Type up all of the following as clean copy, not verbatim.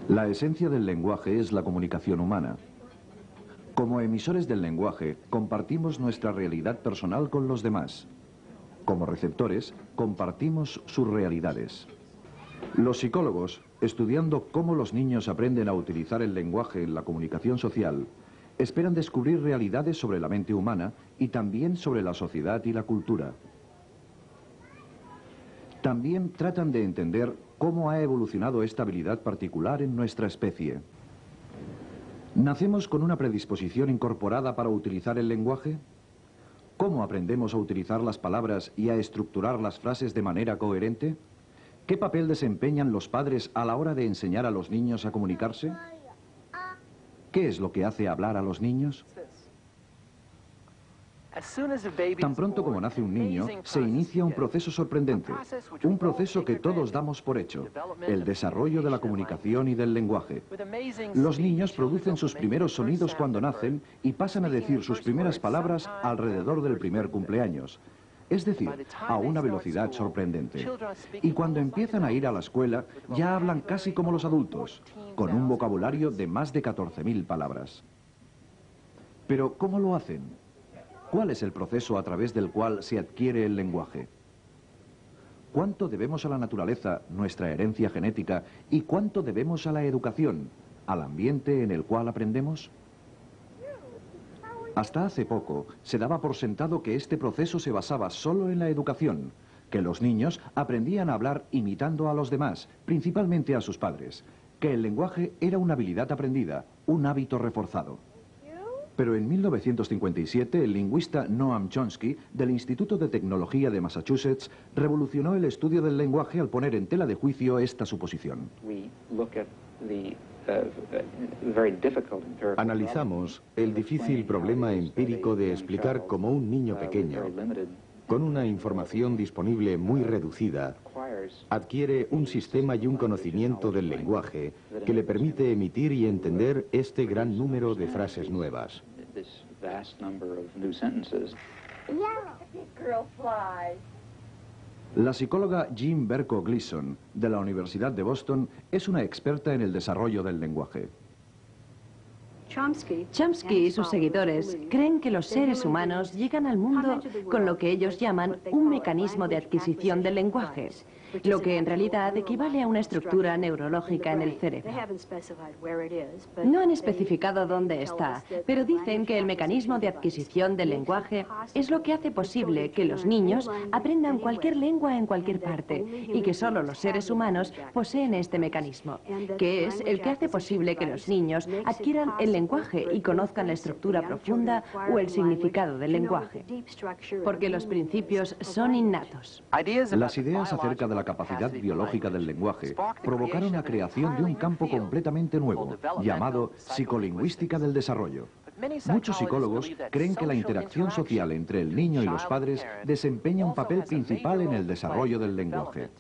La esencia del lenguaje es la comunicación humana. Como emisores del lenguaje, compartimos nuestra realidad personal con los demás. Como receptores, compartimos sus realidades. Los psicólogos, estudiando cómo los niños aprenden a utilizar el lenguaje en la comunicación social, esperan descubrir realidades sobre la mente humana y también sobre la sociedad y la cultura. También tratan de entender cómo ha evolucionado esta habilidad particular en nuestra especie. ¿Nacemos con una predisposición incorporada para utilizar el lenguaje? ¿Cómo aprendemos a utilizar las palabras y a estructurar las frases de manera coherente? ¿Qué papel desempeñan los padres a la hora de enseñar a los niños a comunicarse? ¿Qué es lo que hace hablar a los niños? Tan pronto como nace un niño, se inicia un proceso sorprendente, un proceso que todos damos por hecho, el desarrollo de la comunicación y del lenguaje. Los niños producen sus primeros sonidos cuando nacen y pasan a decir sus primeras palabras alrededor del primer cumpleaños, es decir, a una velocidad sorprendente. Y cuando empiezan a ir a la escuela, ya hablan casi como los adultos, con un vocabulario de más de 14.000 palabras. Pero, ¿cómo lo hacen? ¿Cuál es el proceso a través del cual se adquiere el lenguaje? ¿Cuánto debemos a la naturaleza, nuestra herencia genética, y cuánto debemos a la educación, al ambiente en el cual aprendemos? Hasta hace poco se daba por sentado que este proceso se basaba solo en la educación, que los niños aprendían a hablar imitando a los demás, principalmente a sus padres, que el lenguaje era una habilidad aprendida, un hábito reforzado. Pero en 1957, el lingüista Noam Chomsky, del Instituto de Tecnología de Massachusetts, revolucionó el estudio del lenguaje al poner en tela de juicio esta suposición. Analizamos el difícil problema empírico de explicar cómo un niño pequeño, con una información disponible muy reducida, adquiere un sistema y un conocimiento del lenguaje que le permite emitir y entender este gran número de frases nuevas. La psicóloga Jean Berko Gleason, de la Universidad de Boston, es una experta en el desarrollo del lenguaje. Chomsky y sus seguidores creen que los seres humanos llegan al mundo con lo que ellos llaman un mecanismo de adquisición del lenguaje, lo que en realidad equivale a una estructura neurológica en el cerebro. No han especificado dónde está, pero dicen que el mecanismo de adquisición del lenguaje es lo que hace posible que los niños aprendan cualquier lengua en cualquier parte y que solo los seres humanos poseen este mecanismo, que es el que hace posible que los niños adquieran el lenguaje y conozcan la estructura profunda o el significado del lenguaje, porque los principios son innatos. Las ideas acerca de la capacidad biológica del lenguaje provocaron la creación de un campo completamente nuevo, llamado psicolingüística del desarrollo. Muchos psicólogos creen que la interacción social entre el niño y los padres desempeña un papel principal en el desarrollo del lenguaje.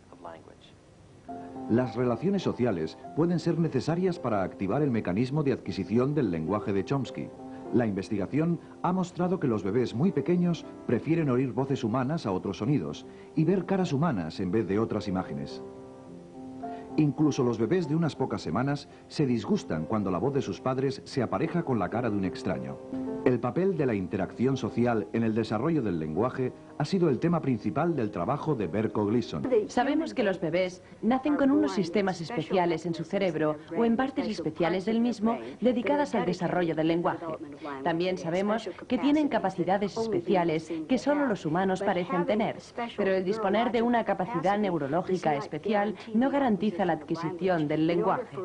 Las relaciones sociales pueden ser necesarias para activar el mecanismo de adquisición del lenguaje de Chomsky. La investigación ha mostrado que los bebés muy pequeños prefieren oír voces humanas a otros sonidos y ver caras humanas en vez de otras imágenes. Incluso los bebés de unas pocas semanas se disgustan cuando la voz de sus padres se apareja con la cara de un extraño. El papel de la interacción social en el desarrollo del lenguaje ha sido el tema principal del trabajo de Berko Gleason. Sabemos que los bebés nacen con unos sistemas especiales en su cerebro o en partes especiales del mismo dedicadas al desarrollo del lenguaje. También sabemos que tienen capacidades especiales que solo los humanos parecen tener, pero el disponer de una capacidad neurológica especial no garantiza la adquisición del lenguaje.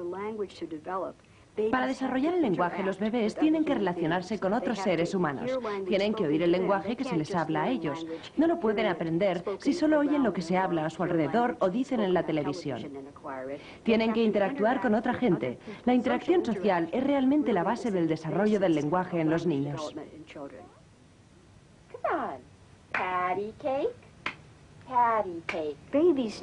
Para desarrollar el lenguaje, los bebés tienen que relacionarse con otros seres humanos. Tienen que oír el lenguaje que se les habla a ellos. No lo pueden aprender si solo oyen lo que se habla a su alrededor o dicen en la televisión. Tienen que interactuar con otra gente. La interacción social es realmente la base del desarrollo del lenguaje en los niños.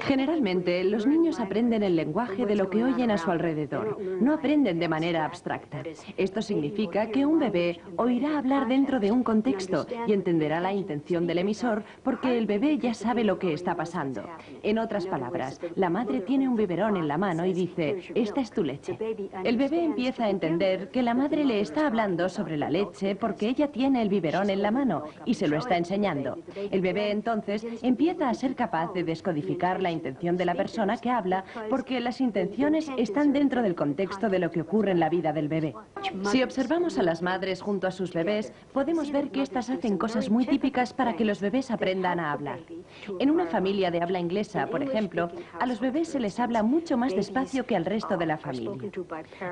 Generalmente, los niños aprenden el lenguaje de lo que oyen a su alrededor. No aprenden de manera abstracta. Esto significa que un bebé oirá hablar dentro de un contexto y entenderá la intención del emisor porque el bebé ya sabe lo que está pasando. En otras palabras, la madre tiene un biberón en la mano y dice, esta es tu leche. El bebé empieza a entender que la madre le está hablando sobre la leche porque ella tiene el biberón en la mano y se lo está enseñando. El bebé entonces empieza a ser capaz de descodificar la intención de la persona que habla porque las intenciones están dentro del contexto de lo que ocurre en la vida del bebé. Si observamos a las madres junto a sus bebés, podemos ver que éstas hacen cosas muy típicas para que los bebés aprendan a hablar. En una familia de habla inglesa, por ejemplo, a los bebés se les habla mucho más despacio que al resto de la familia.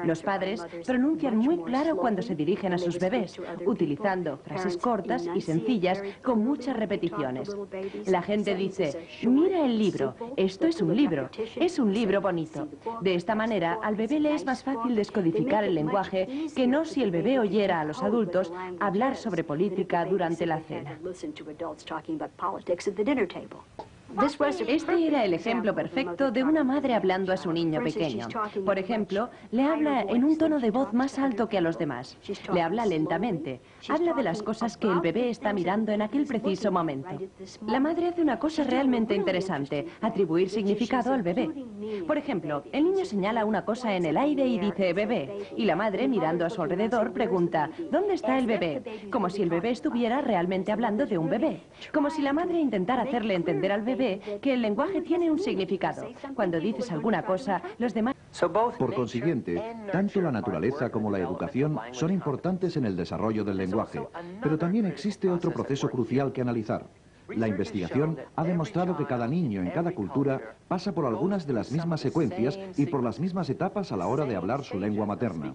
Los padres pronuncian muy claro cuando se dirigen a sus bebés, utilizando frases cortas y sencillas con muchas repeticiones. La gente dice, mira el libro, esto es un libro bonito. De esta manera, al bebé le es más fácil descodificar el lenguaje que no si el bebé oyera a los adultos hablar sobre política durante la cena. Este era el ejemplo perfecto de una madre hablando a su niño pequeño. Por ejemplo, le habla en un tono de voz más alto que a los demás. Le habla lentamente. Habla de las cosas que el bebé está mirando en aquel preciso momento. La madre hace una cosa realmente interesante, atribuir significado al bebé. Por ejemplo, el niño señala una cosa en el aire y dice bebé, y la madre, mirando a su alrededor, pregunta, ¿dónde está el bebé? Como si el bebé estuviera realmente hablando de un bebé. Como si la madre intentara hacerle entender al bebé que el lenguaje tiene un significado. Cuando dices alguna cosa, los demás... Por consiguiente, tanto la naturaleza como la educación son importantes en el desarrollo del lenguaje, pero también existe otro proceso crucial que analizar. La investigación ha demostrado que cada niño en cada cultura pasa por algunas de las mismas secuencias y por las mismas etapas a la hora de hablar su lengua materna.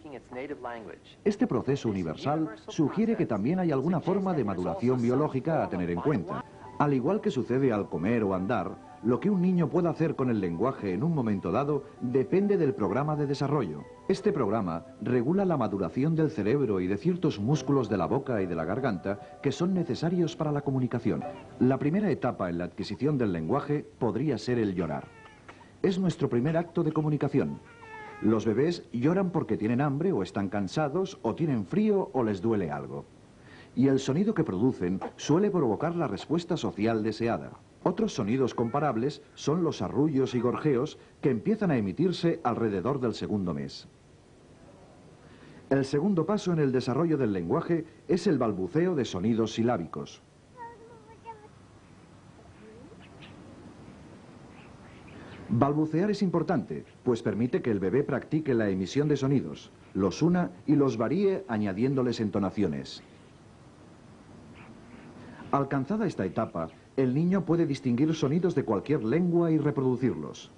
Este proceso universal sugiere que también hay alguna forma de maduración biológica a tener en cuenta. Al igual que sucede al comer o andar, lo que un niño pueda hacer con el lenguaje en un momento dado depende del programa de desarrollo. Este programa regula la maduración del cerebro y de ciertos músculos de la boca y de la garganta que son necesarios para la comunicación. La primera etapa en la adquisición del lenguaje podría ser el llorar. Es nuestro primer acto de comunicación. Los bebés lloran porque tienen hambre o están cansados o tienen frío o les duele algo. Y el sonido que producen suele provocar la respuesta social deseada. Otros sonidos comparables son los arrullos y gorjeos que empiezan a emitirse alrededor del segundo mes. El segundo paso en el desarrollo del lenguaje es el balbuceo de sonidos silábicos. Balbucear es importante, pues permite que el bebé practique la emisión de sonidos, los una y los varíe añadiéndoles entonaciones. Alcanzada esta etapa, el niño puede distinguir sonidos de cualquier lengua y reproducirlos.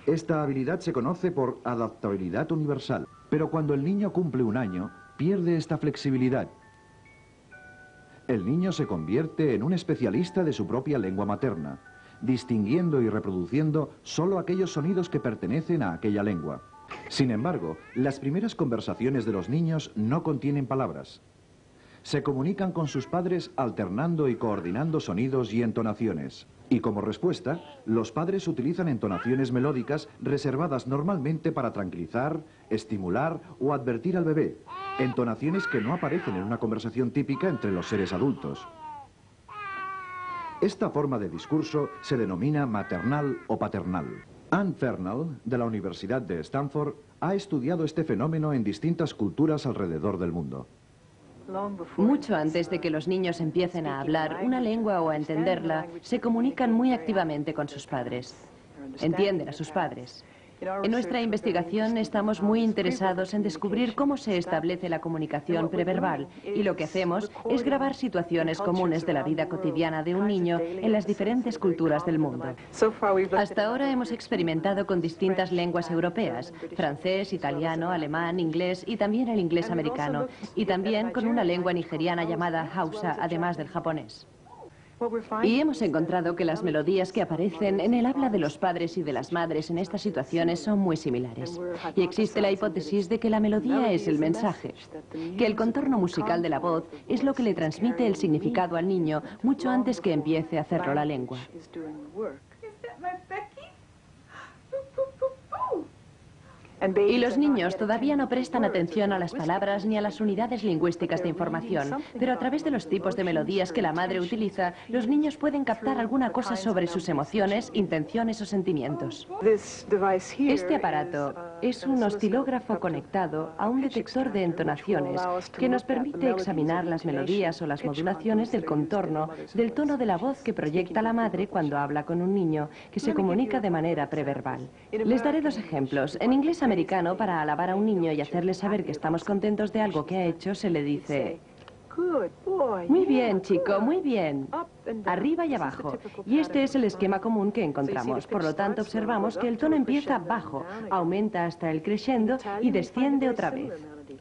Esta habilidad se conoce por adaptabilidad universal, pero cuando el niño cumple un año, pierde esta flexibilidad. El niño se convierte en un especialista de su propia lengua materna, distinguiendo y reproduciendo solo aquellos sonidos que pertenecen a aquella lengua. Sin embargo, las primeras conversaciones de los niños no contienen palabras. Se comunican con sus padres alternando y coordinando sonidos y entonaciones. Y como respuesta, los padres utilizan entonaciones melódicas reservadas normalmente para tranquilizar, estimular o advertir al bebé. Entonaciones que no aparecen en una conversación típica entre los seres adultos. Esta forma de discurso se denomina maternal o paternal. Anne Fernald, de la Universidad de Stanford, ha estudiado este fenómeno en distintas culturas alrededor del mundo. Mucho antes de que los niños empiecen a hablar una lengua o a entenderla, se comunican muy activamente con sus padres. Entienden a sus padres. En nuestra investigación estamos muy interesados en descubrir cómo se establece la comunicación preverbal y lo que hacemos es grabar situaciones comunes de la vida cotidiana de un niño en las diferentes culturas del mundo. Hasta ahora hemos experimentado con distintas lenguas europeas, francés, italiano, alemán, inglés y también el inglés americano, y también con una lengua nigeriana llamada Hausa, además del japonés. Y hemos encontrado que las melodías que aparecen en el habla de los padres y de las madres en estas situaciones son muy similares. Y existe la hipótesis de que la melodía es el mensaje, que el contorno musical de la voz es lo que le transmite el significado al niño mucho antes que empiece a hacerlo la lengua. Y los niños todavía no prestan atención a las palabras ni a las unidades lingüísticas de información, pero a través de los tipos de melodías que la madre utiliza, los niños pueden captar alguna cosa sobre sus emociones, intenciones o sentimientos. Este aparato es un oscilógrafo conectado a un detector de entonaciones que nos permite examinar las melodías o las modulaciones del contorno del tono de la voz que proyecta la madre cuando habla con un niño que se comunica de manera preverbal. Les daré dos ejemplos. En inglés americano, para alabar a un niño y hacerle saber que estamos contentos de algo que ha hecho, se le dice: muy bien, chico, muy bien. Arriba y abajo. Y este es el esquema común que encontramos. Por lo tanto, observamos que el tono empieza bajo, aumenta hasta el crescendo y desciende otra vez.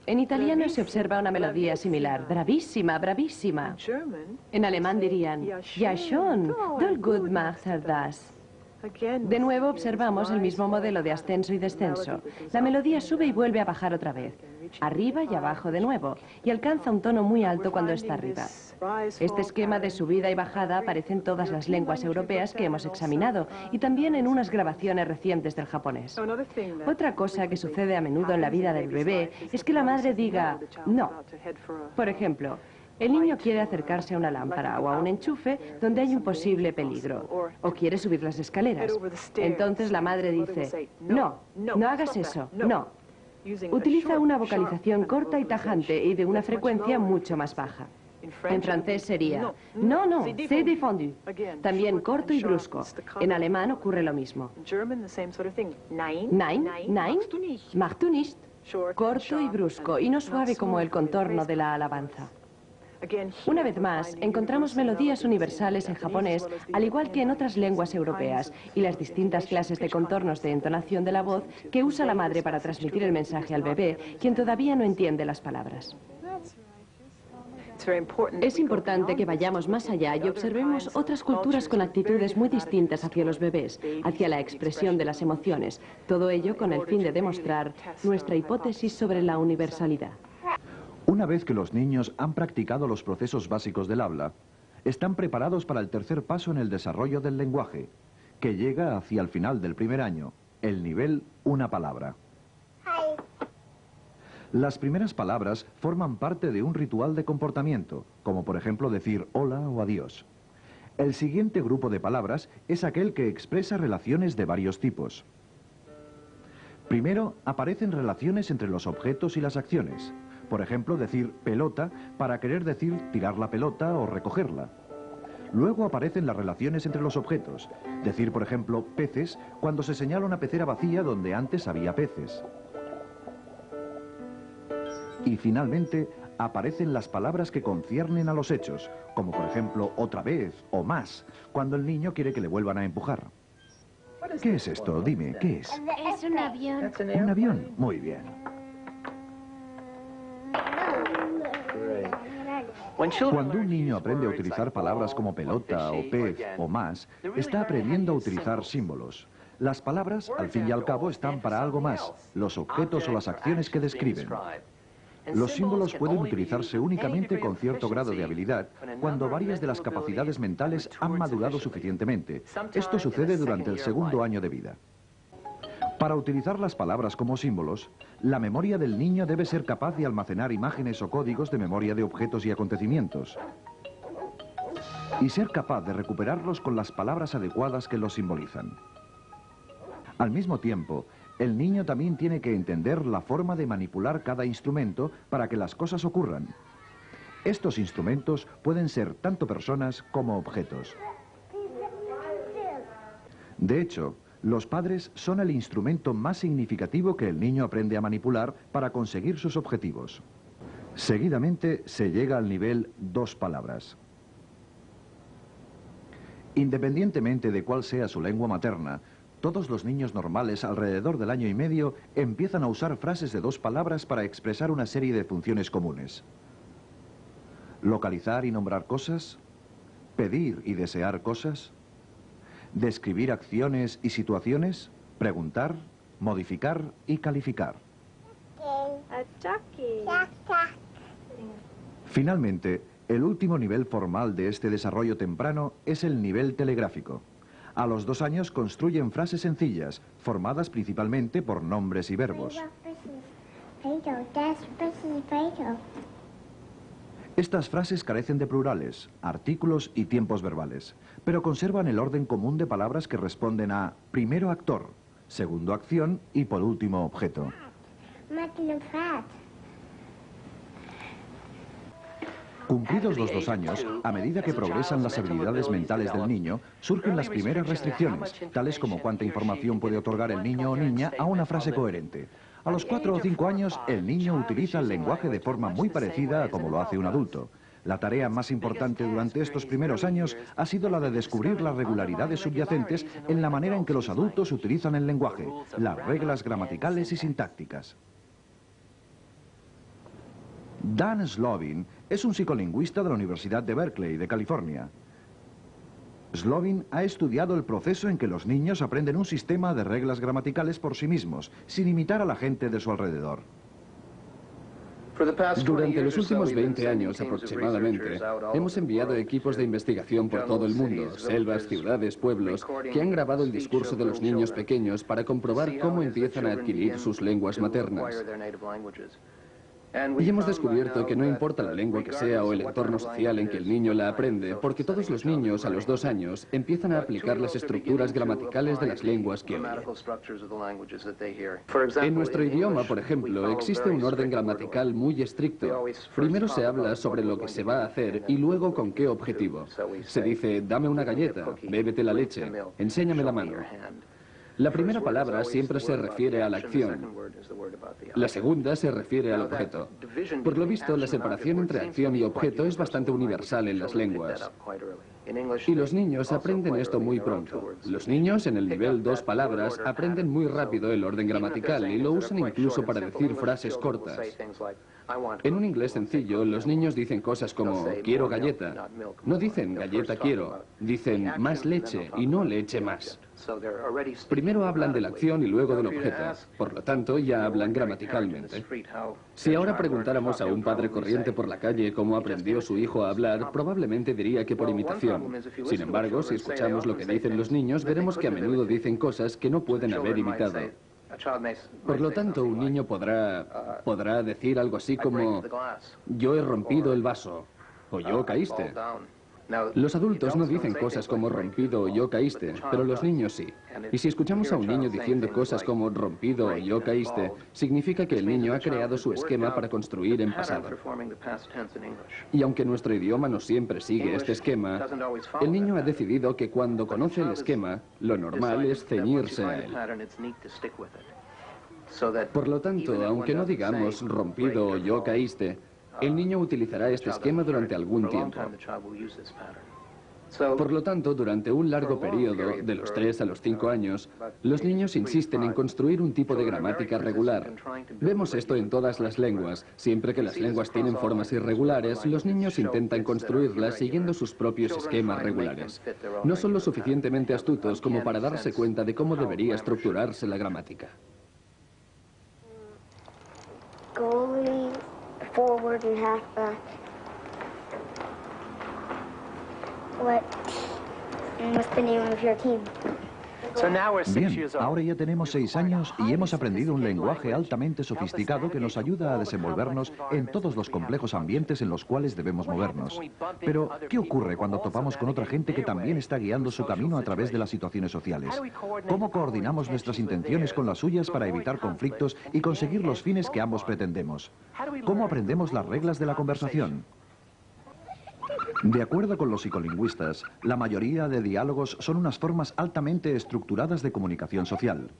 En italiano se observa una melodía similar. Bravísima, bravísima. En alemán dirían: ja schon, doll gut macht das. De nuevo observamos el mismo modelo de ascenso y descenso. La melodía sube y vuelve a bajar otra vez, arriba y abajo de nuevo, y alcanza un tono muy alto cuando está arriba. Este esquema de subida y bajada aparece en todas las lenguas europeas que hemos examinado y también en unas grabaciones recientes del japonés. Otra cosa que sucede a menudo en la vida del bebé es que la madre diga no. Por ejemplo, el niño quiere acercarse a una lámpara o a un enchufe donde hay un posible peligro, o quiere subir las escaleras. Entonces la madre dice: no, no hagas eso, no. Utiliza una vocalización corta y tajante y de una frecuencia mucho más baja. En francés sería: no, no, c'est défendu. También corto y brusco. En alemán ocurre lo mismo. Nein, nein, mach du nicht. Corto y brusco, y no suave como el contorno de la alabanza. Una vez más, encontramos melodías universales en japonés, al igual que en otras lenguas europeas, y las distintas clases de contornos de entonación de la voz que usa la madre para transmitir el mensaje al bebé, quien todavía no entiende las palabras. Es importante que vayamos más allá y observemos otras culturas con actitudes muy distintas hacia los bebés, hacia la expresión de las emociones, todo ello con el fin de demostrar nuestra hipótesis sobre la universalidad. Una vez que los niños han practicado los procesos básicos del habla, están preparados para el tercer paso en el desarrollo del lenguaje, que llega hacia el final del primer año, el nivel una palabra. Las primeras palabras forman parte de un ritual de comportamiento, como por ejemplo decir hola o adiós. El siguiente grupo de palabras es aquel que expresa relaciones de varios tipos. Primero aparecen relaciones entre los objetos y las acciones. Por ejemplo, decir pelota para querer decir tirar la pelota o recogerla. Luego aparecen las relaciones entre los objetos. Decir, por ejemplo, peces cuando se señala una pecera vacía donde antes había peces. Y finalmente aparecen las palabras que conciernen a los hechos, como por ejemplo otra vez o más, cuando el niño quiere que le vuelvan a empujar. ¿Qué es esto? Dime, ¿qué es? Es un avión. ¿Un avión? Muy bien. Cuando un niño aprende a utilizar palabras como pelota o pez o más, está aprendiendo a utilizar símbolos. Las palabras, al fin y al cabo, están para algo más, los objetos o las acciones que describen. Los símbolos pueden utilizarse únicamente con cierto grado de habilidad cuando varias de las capacidades mentales han madurado suficientemente. Esto sucede durante el segundo año de vida. Para utilizar las palabras como símbolos, la memoria del niño debe ser capaz de almacenar imágenes o códigos de memoria de objetos y acontecimientos, y ser capaz de recuperarlos con las palabras adecuadas que los simbolizan. Al mismo tiempo, el niño también tiene que entender la forma de manipular cada instrumento para que las cosas ocurran. Estos instrumentos pueden ser tanto personas como objetos. De hecho, los padres son el instrumento más significativo que el niño aprende a manipular para conseguir sus objetivos. Seguidamente se llega al nivel 2 palabras. Independientemente de cuál sea su lengua materna, todos los niños normales alrededor del año y medio empiezan a usar frases de 2 palabras para expresar una serie de funciones comunes. Localizar y nombrar cosas, pedir y desear cosas, describir acciones y situaciones, preguntar, modificar y calificar. Finalmente, el último nivel formal de este desarrollo temprano es el nivel telegráfico. A los 2 años construyen frases sencillas, formadas principalmente por nombres y verbos. Estas frases carecen de plurales, artículos y tiempos verbales, pero conservan el orden común de palabras que responden a primero actor, segundo acción y por último objeto. Cumplidos los 2 años, a medida que progresan las habilidades mentales del niño, surgen las primeras restricciones, tales como cuánta información puede otorgar el niño o niña a una frase coherente. A los 4 o 5 años, el niño utiliza el lenguaje de forma muy parecida a como lo hace un adulto. La tarea más importante durante estos primeros años ha sido la de descubrir las regularidades subyacentes en la manera en que los adultos utilizan el lenguaje, las reglas gramaticales y sintácticas. Dan Slovin es un psicolingüista de la Universidad de Berkeley, de California. Slovin ha estudiado el proceso en que los niños aprenden un sistema de reglas gramaticales por sí mismos, sin imitar a la gente de su alrededor. Durante los últimos 20 años aproximadamente, hemos enviado equipos de investigación por todo el mundo, selvas, ciudades, pueblos, que han grabado el discurso de los niños pequeños para comprobar cómo empiezan a adquirir sus lenguas maternas. Y hemos descubierto que no importa la lengua que sea o el entorno social en que el niño la aprende, porque todos los niños a los 2 años empiezan a aplicar las estructuras gramaticales de las lenguas que oyen. En nuestro idioma, por ejemplo, existe un orden gramatical muy estricto. Primero se habla sobre lo que se va a hacer y luego con qué objetivo. Se dice, dame una galleta, bébete la leche, enséñame la mano. La primera palabra siempre se refiere a la acción. La segunda se refiere al objeto. Por lo visto, la separación entre acción y objeto es bastante universal en las lenguas. Y los niños aprenden esto muy pronto. Los niños, en el nivel 2 palabras, aprenden muy rápido el orden gramatical y lo usan incluso para decir frases cortas. En un inglés sencillo, los niños dicen cosas como quiero galleta. No dicen galleta quiero, dicen más leche y no leche más. Primero hablan de la acción y luego del objeto. Por lo tanto, ya hablan gramaticalmente. Si ahora preguntáramos a un padre corriente por la calle cómo aprendió su hijo a hablar, probablemente diría que por imitación. Sin embargo, si escuchamos lo que dicen los niños, veremos que a menudo dicen cosas que no pueden haber imitado. Por lo tanto, un niño podrá decir algo así como yo he rompido el vaso o yo caíste. Los adultos no dicen cosas como rompido o yo caíste, pero los niños sí. Y si escuchamos a un niño diciendo cosas como rompido o yo caíste, significa que el niño ha creado su esquema para construir en pasado. Y aunque nuestro idioma no siempre sigue este esquema, el niño ha decidido que cuando conoce el esquema, lo normal es ceñirse a él. Por lo tanto, aunque no digamos rompido o yo caíste, el niño utilizará este esquema durante algún tiempo. Por lo tanto, durante un largo periodo, de los 3 a los 5 años, los niños insisten en construir un tipo de gramática regular. Vemos esto en todas las lenguas. Siempre que las lenguas tienen formas irregulares, los niños intentan construirlas siguiendo sus propios esquemas regulares. No son lo suficientemente astutos como para darse cuenta de cómo debería estructurarse la gramática. Forward and half back. What's the name of your team? Bien, ahora ya tenemos 6 años y hemos aprendido un lenguaje altamente sofisticado que nos ayuda a desenvolvernos en todos los complejos ambientes en los cuales debemos movernos. Pero, ¿qué ocurre cuando topamos con otra gente que también está guiando su camino a través de las situaciones sociales? ¿Cómo coordinamos nuestras intenciones con las suyas para evitar conflictos y conseguir los fines que ambos pretendemos? ¿Cómo aprendemos las reglas de la conversación? De acuerdo con los psicolingüistas, la mayoría de diálogos son unas formas altamente estructuradas de comunicación social.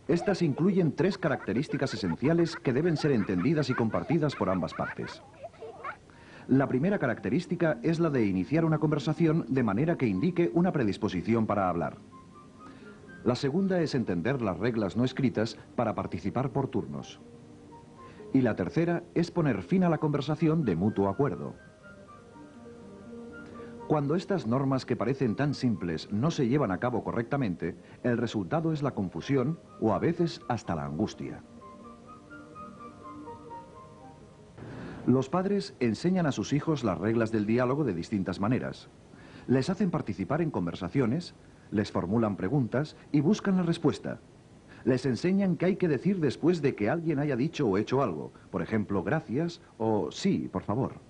Estas incluyen 3 características esenciales que deben ser entendidas y compartidas por ambas partes. La primera característica es la de iniciar una conversación de manera que indique una predisposición para hablar. La segunda es entender las reglas no escritas para participar por turnos. Y la tercera es poner fin a la conversación de mutuo acuerdo. Cuando estas normas que parecen tan simples no se llevan a cabo correctamente, el resultado es la confusión o a veces hasta la angustia. Los padres enseñan a sus hijos las reglas del diálogo de distintas maneras. Les hacen participar en conversaciones, les formulan preguntas y buscan la respuesta. Les enseñan qué hay que decir después de que alguien haya dicho o hecho algo. Por ejemplo, gracias o sí, por favor.